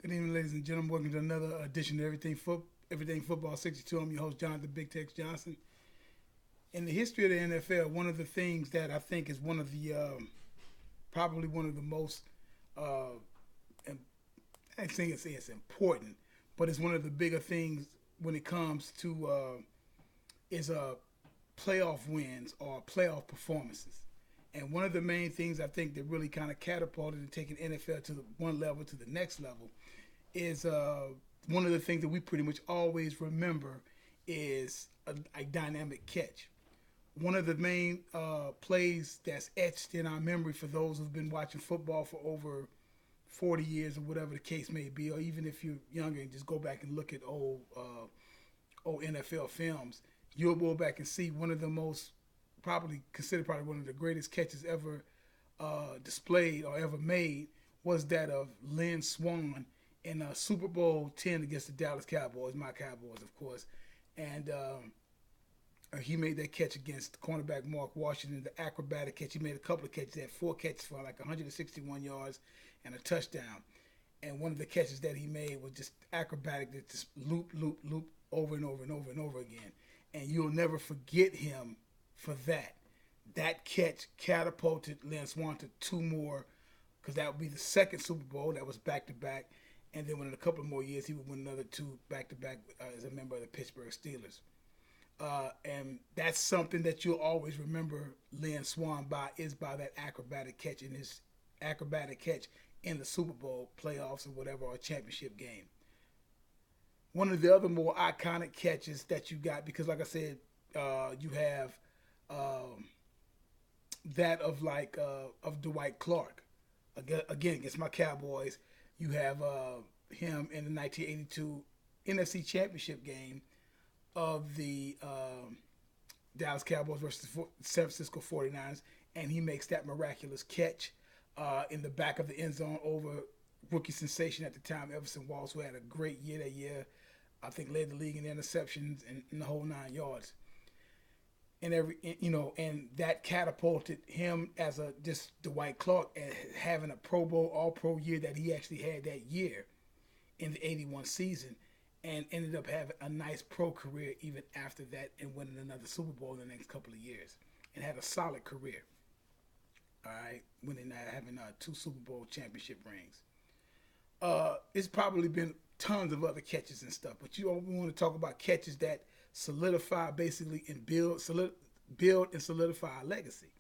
Good evening, ladies and gentlemen. Welcome to another edition of Everything Football 62. I'm your host, Jonathan Big Tex Johnson. In the history of the NFL, one of the things that I think is one of the probably one of the most I think it's important, but it's one of the bigger things when it comes to is playoff wins or playoff performances. And one of the main things I think that really kind of catapulted and taken NFL to the one level to the next level is one of the things that we pretty much always remember is a dynamic catch. One of the main plays that's etched in our memory for those who've been watching football for over 40 years or whatever the case may be, or even if you're younger and just go back and look at old NFL films, you'll go back and see one of the most probably considered probably one of the greatest catches ever displayed or ever made was that of Lynn Swann in Super Bowl 10 against the Dallas Cowboys, my Cowboys, of course. And he made that catch against cornerback Mark Washington, the acrobatic catch. He made a couple of catches. He had 4 catches for like 161 yards and a touchdown. And one of the catches that he made was just acrobatic, that just loop, loop, loop over and over and over and over again. And you'll never forget him for that. That catch catapulted Lynn Swann to 2 more, because that would be the second Super Bowl that was back-to-back. And then within a couple of more years, he would win another 2 back-to-back as a member of the Pittsburgh Steelers. And that's something that you'll always remember Lynn Swann by that acrobatic catch in the Super Bowl playoffs or whatever, or a championship game. One of the other more iconic catches that you got, because like I said, you have that of of Dwight Clark again against my Cowboys. You have him in the 1982 NFC Championship game of the Dallas Cowboys versus the San Francisco 49ers, and he makes that miraculous catch in the back of the end zone over rookie sensation at the time, Everson Walls, who had a great year that year. I think led the league in interceptions and in the whole 9 yards. And and that catapulted him as just Dwight Clark and having a Pro Bowl, All Pro year that he actually had that year in the '81 season, and ended up having a nice pro career even after that, and winning another Super Bowl in the next couple of years, and had a solid career. All right, winning having 2 Super Bowl championship rings. It's probably been tons of other catches and stuff, but we want to talk about catches that solidify basically and build and solidify our legacy.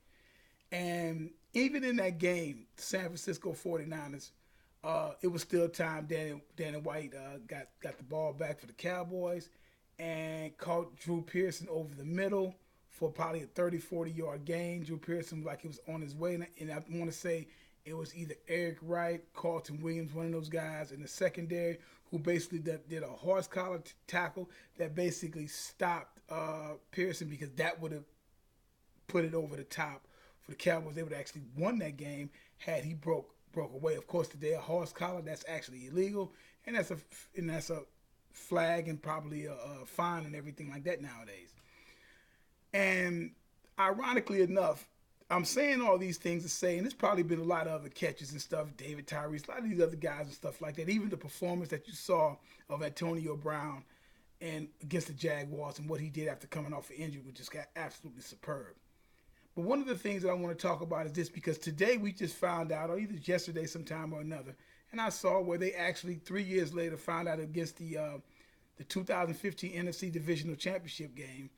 And even in that game, the San Francisco 49ers, it was still time. Danny White got the ball back for the Cowboys and caught Drew Pearson over the middle for probably a 30, 40-yard gain. Drew Pearson like he was on his way, and I want to say it was either Eric Wright, Carlton Williams, one of those guys in the secondary who basically did a horse collar tackle that basically stopped Pearson, because that would have put it over the top for the Cowboys. They would have actually won that game had he broke away. Of course, today a horse collar, that's actually illegal, and that's a flag and probably a fine and everything like that nowadays. And ironically enough, I'm saying all these things to say, and there's probably been a lot of other catches and stuff, David Tyrese, a lot of these other guys and stuff like that. Even the performance that you saw of Antonio Brown and against the Jaguars and what he did after coming off an injury was just absolutely superb. But one of the things that I want to talk about is this, because today we just found out, or either yesterday sometime or another, and I saw where they actually 3 years later found out against the 2015 NFC Divisional Championship game,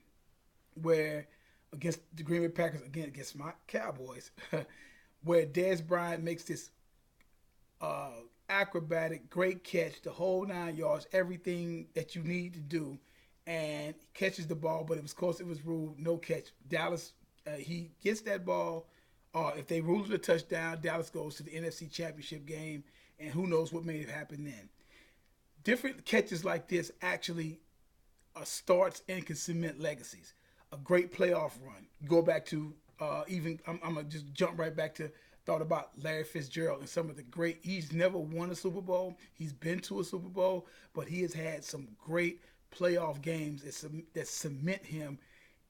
where against the Green Bay Packers, again against my Cowboys, where Dez Bryant makes this acrobatic, great catch, the whole 9 yards, everything that you need to do, and catches the ball, but of course it was ruled no catch. Dallas, he gets that ball. If they rule it a touchdown, Dallas goes to the NFC Championship game, and who knows what may have happened then. Different catches like this actually starts and can cement legacies. A great playoff run. Go back to I'm gonna just jump right back to thought about Larry Fitzgerald and some of the great. He's never won a Super Bowl. He's been to a Super Bowl, but he has had some great playoff games that cement him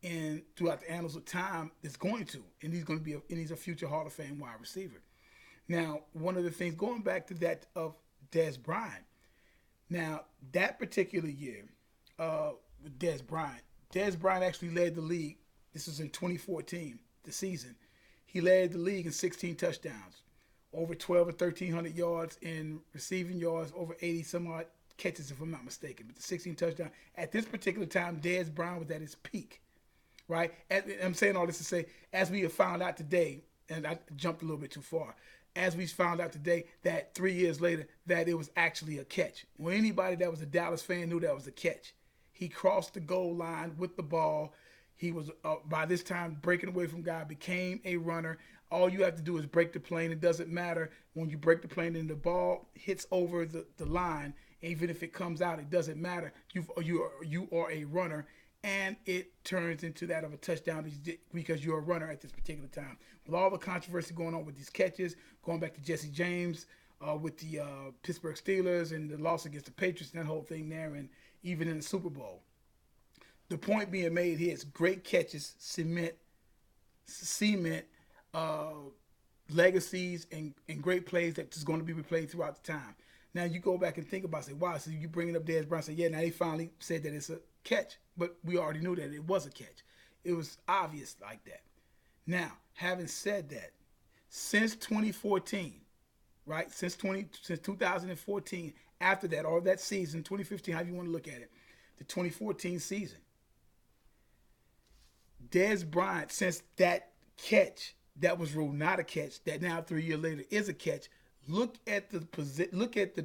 in throughout the annals of time. That's going to, and he's a future Hall of Fame wide receiver. Now, one of the things going back to that of Dez Bryant, Now, that particular year, with Dez Bryant actually led the league. This was in 2014, the season. He led the league in 16 touchdowns, over 12 or 1,300 yards in receiving yards, over 80 some odd catches, if I'm not mistaken. But the 16 touchdowns. At this particular time, Dez Bryant was at his peak, right? I'm saying all this to say, as we have found out today, and I jumped a little bit too far, as we found out today that 3 years later that it was actually a catch. Well, anybody that was a Dallas fan knew that was a catch. He crossed the goal line with the ball. He was, by this time, breaking away from God, became a runner. All you have to do is break the plane. It doesn't matter when you break the plane and the ball hits over the line. Even if it comes out, it doesn't matter. You are a runner, and it turns into that of a touchdown because you're a runner at this particular time. With all the controversy going on with these catches, going back to Jesse James with the Pittsburgh Steelers and the loss against the Patriots and that whole thing there, and even in the Super Bowl. The point being made here is great catches cement legacies and great plays that is going to be replayed throughout the time. Now you go back and think about, say, wow, so you bringing up Dez Bryant, say, yeah, now they finally said that it's a catch, but we already knew that it was a catch. It was obvious like that. Now, having said that, since 2014, right, since 2014, after that, or that season, 2015, however you want to look at it, the 2014 season, Dez Bryant, since that catch that was ruled not a catch, that now 3 years later is a catch, look at the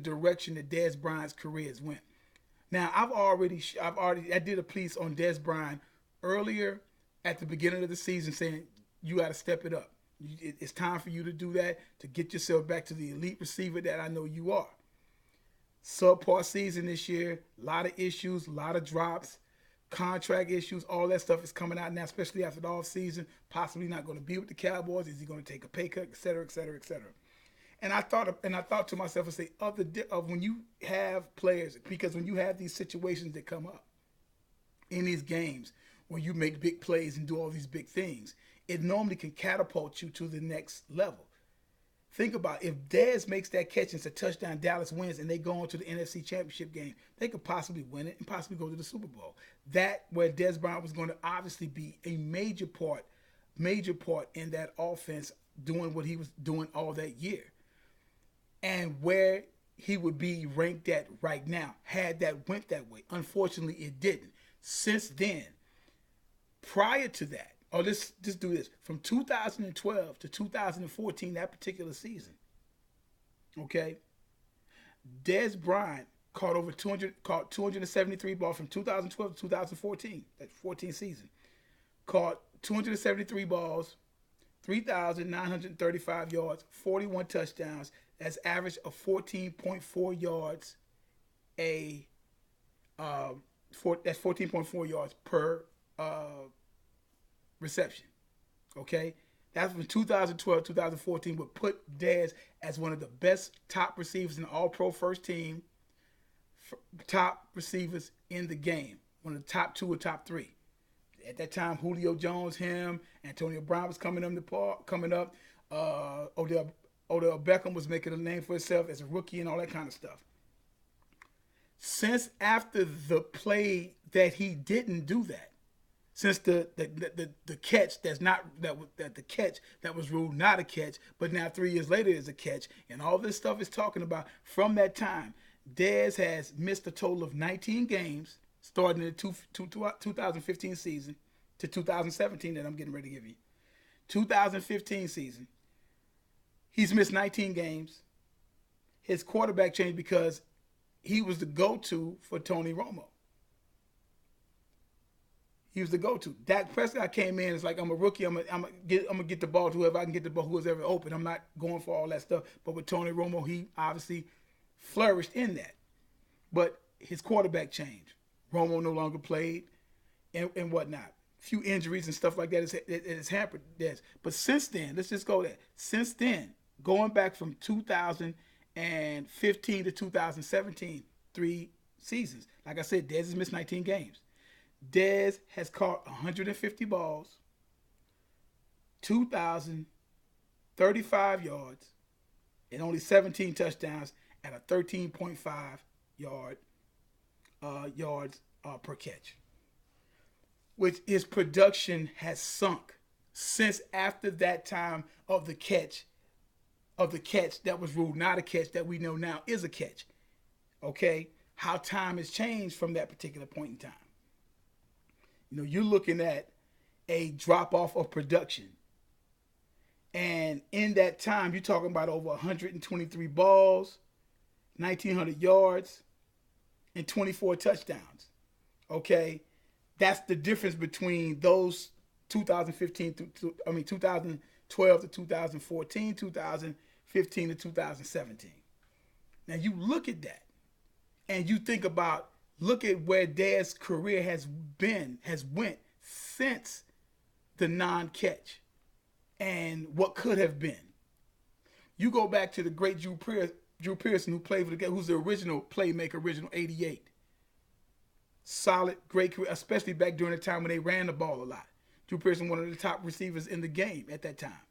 direction that Dez Bryant's career has went. Now, I did a piece on Dez Bryant earlier at the beginning of the season saying you got to step it up. It's time for you to do that, to get yourself back to the elite receiver that I know you are. Subpar season this year, a lot of issues, a lot of drops, contract issues, all that stuff is coming out now, especially after the offseason. Possibly not going to be with the Cowboys. Is he going to take a pay cut, et cetera, et cetera, et cetera? And I thought to myself, and say, of when you have players, because when you have these situations that come up in these games where you make big plays and do all these big things, it normally can catapult you to the next level. Think about if Dez makes that catch and it's a touchdown, Dallas wins, and they go on to the NFC Championship game, they could possibly win it and possibly go to the Super Bowl. That where Dez Bryant was going to obviously be a major part in that offense, doing what he was doing all that year. And where he would be ranked at right now, had that went that way. Unfortunately, it didn't. Since then, prior to that, let's just do this. From 2012 to 2014, that particular season, okay, Dez Bryant caught 273 balls from 2012 to 2014, that 14 season. Caught 273 balls, 3,935 yards, 41 touchdowns. That's average of 14.4 yards that's 14.4 yards per reception. Okay? That's from 2012, 2014 would put Dez as one of the best top receivers in the All-Pro first team, top receivers in the game. One of the top two or top three. At that time, Julio Jones, him, Antonio Brown was coming up. Odell Beckham was making a name for himself as a rookie and all that kind of stuff. Since after the play that he didn't do that, since the catch the catch that was ruled not a catch, but now 3 years later is a catch, and all this stuff is talking about from that time, Dez has missed a total of 19 games, starting in the 2015 season to 2017 that I'm getting ready to give you. 2015 season, he's missed 19 games. His quarterback changed because he was the go-to for Tony Romo. He was the go-to. Dak Prescott came in. It's like, I'm a rookie. I'm gonna get the ball to whoever I can get the ball, whoever's ever open. I'm not going for all that stuff. But with Tony Romo, he obviously flourished in that. But his quarterback changed. Romo no longer played and whatnot. Few injuries and stuff like that has hampered Dez. But since then, let's just go there. Since then, going back from 2015 to 2017, 3 seasons. Like I said, Dez has missed 19 games. Dez has caught 150 balls, 2,035 yards, and only 17 touchdowns at a 13.5 yard yards per catch, which his production has sunk since after that time of the catch that was ruled not a catch that we know now is a catch. Okay, how time has changed from that particular point in time. You're looking at a drop off of production. And in that time, you're talking about over 123 balls, 1,900 yards, and 24 touchdowns. Okay, that's the difference between those 2012 to 2014, 2015 to 2017. Now you look at that, and you think about look at where Dez's career has went since the non-catch. And what could have been. You go back to the great Drew Pearson, who played for the game, who's the original playmaker, original 88. Solid, great career, especially back during the time when they ran the ball a lot. Drew Pearson, one of the top receivers in the game at that time.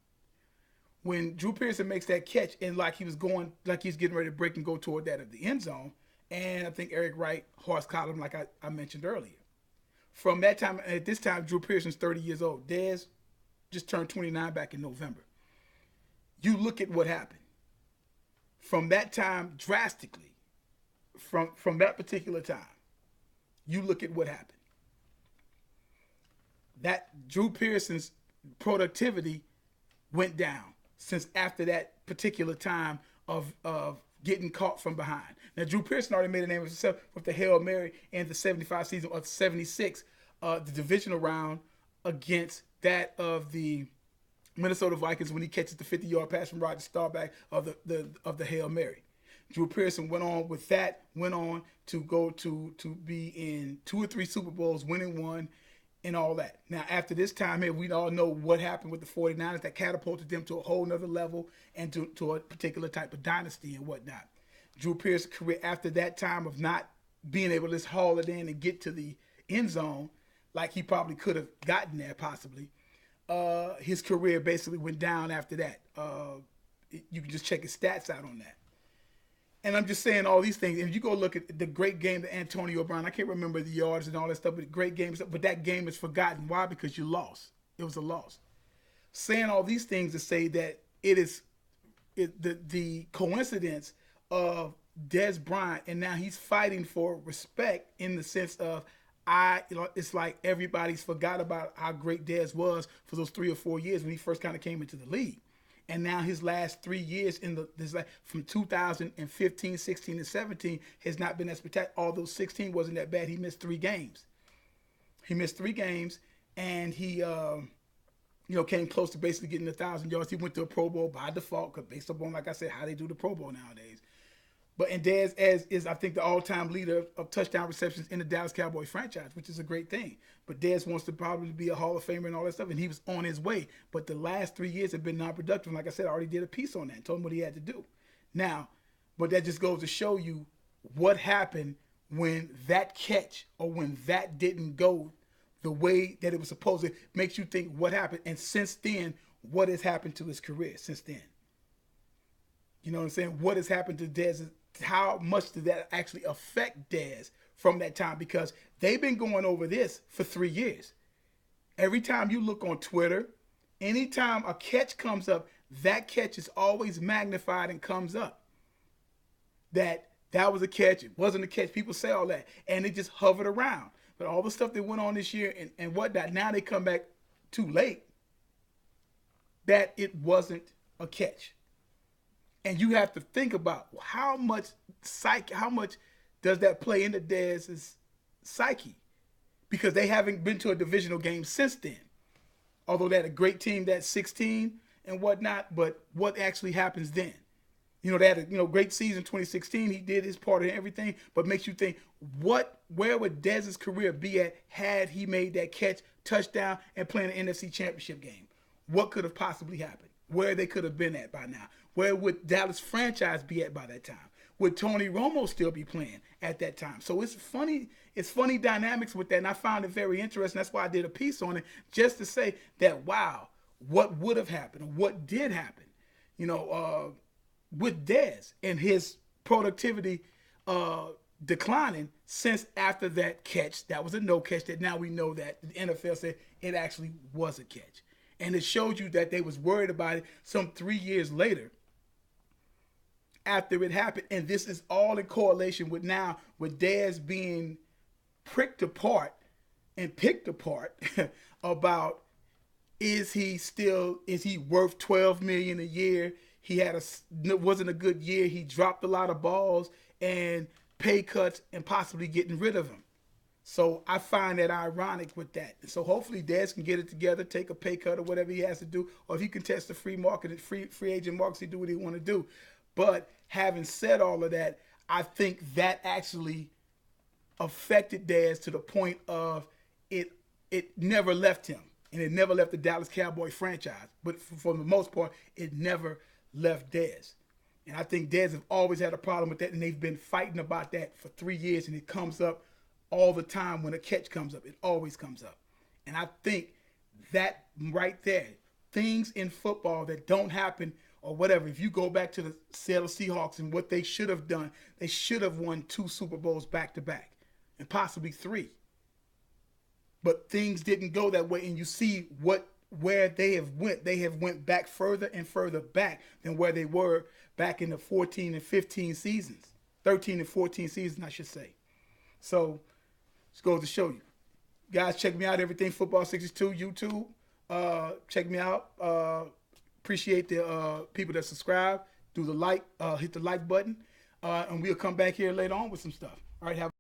When Drew Pearson makes that catch, and like he's getting ready to break and go toward that of the end zone, and I think Eric Wright horse column, like I mentioned earlier. From that time, at this time, Drew Pearson's 30 years old. Dez just turned 29 back in November. You look at what happened. From that time, drastically, from that particular time, you look at what happened. That Drew Pearson's productivity went down since after that particular time of getting caught from behind. Now, Drew Pearson already made a name of himself with the Hail Mary in the 75 season of 76, the divisional round against that of the Minnesota Vikings when he catches the 50-yard pass from Roger Staubach of the Hail Mary. Drew Pearson went on to go to be in 2 or 3 Super Bowls, winning one, and all that. Now, after this time here, we all know what happened with the 49ers that catapulted them to a whole nother level and to a particular type of dynasty and whatnot. Drew Pearson's career after that time of not being able to just haul it in and get to the end zone like he probably could have gotten there possibly, his career basically went down after that. You can just check his stats out on that. And I'm just saying all these things. And you go look at the great game that Antonio Brown, I can't remember the yards and all that stuff, but great games. But that game is forgotten. Why? Because you lost. It was a loss. Saying all these things to say that the coincidence of Dez Bryant, and now he's fighting for respect in the sense of it's like everybody's forgot about how great Dez was for those 3 or 4 years when he first kind of came into the league. And now his last 3 years from 2015, 16, and 17 has not been as spectacular. Although 16 wasn't that bad, he missed 3 games. And he came close to basically getting 1,000 yards. He went to a Pro Bowl by default, based upon, like I said, how they do the Pro Bowl nowadays. And Dez is, I think, the all-time leader of touchdown receptions in the Dallas Cowboys franchise, which is a great thing. But Dez wants to probably be a Hall of Famer and all that stuff, and he was on his way. But the last 3 years have been non-productive. Like I said, I already did a piece on that and told him what he had to do. Now, but that just goes to show you what happened when that catch or when that didn't go the way that it was supposed to. Makes you think what happened. And since then, what has happened to his career since then? You know what I'm saying? What has happened to Dez? How much did that actually affect Dez from that time? Because they've been going over this for 3 years. Every time you look on Twitter, anytime a catch comes up, that catch is always magnified and comes up. That was a catch, it wasn't a catch. People say all that, and it just hovered around. But all the stuff that went on this year and whatnot, now they come back too late that it wasn't a catch. And you have to think about how much does that play into Dez's psyche? Because they haven't been to a divisional game since then. Although they had a great team, that 16 and whatnot, but what actually happens then? They had a great season 2016. He did his part of everything, but makes you think, where would Dez's career be at had he made that catch, touchdown, and playing an NFC Championship game? What could have possibly happened? Where they could have been at by now? Where would Dallas franchise be at by that time? Would Tony Romo still be playing at that time? So it's funny dynamics with that, and I found it very interesting. That's why I did a piece on it, just to say that, wow, what would have happened, what did happen, with Dez and his productivity declining since after that catch. That was a no catch that now we know that the NFL said it actually was a catch. And it showed you that they was worried about it some 3 years later after it happened. And this is all in correlation with now with Dez being pricked apart and picked apart about is he worth $12 million a year? He wasn't a good year. He dropped a lot of balls and pay cuts and possibly getting rid of him. So I find that ironic with that. So hopefully Dez can get it together, take a pay cut or whatever he has to do, or if he can test the free agent markets, he do what he want to do. But having said all of that, I think that actually affected Dez to the point of it never left him. And it never left the Dallas Cowboy franchise. But for the most part, it never left Dez. And I think Dez have always had a problem with that, and they've been fighting about that for 3 years, and it comes up all the time when a catch comes up. It always comes up. And I think that right there, things in football that don't happen or whatever, if you go back to the Seattle Seahawks and what they should have done, they should have won 2 Super Bowls back-to-back and possibly 3. But things didn't go that way, and you see where they have went. They have went back further and further back than where they were back in the 14 and 15 seasons. 13 and 14 seasons, I should say. So, just goes to show you. Guys, check me out, Everything Football 62, YouTube. Check me out. Appreciate the people that subscribe. Do the like, hit the like button. And we'll come back here later on with some stuff. All right, have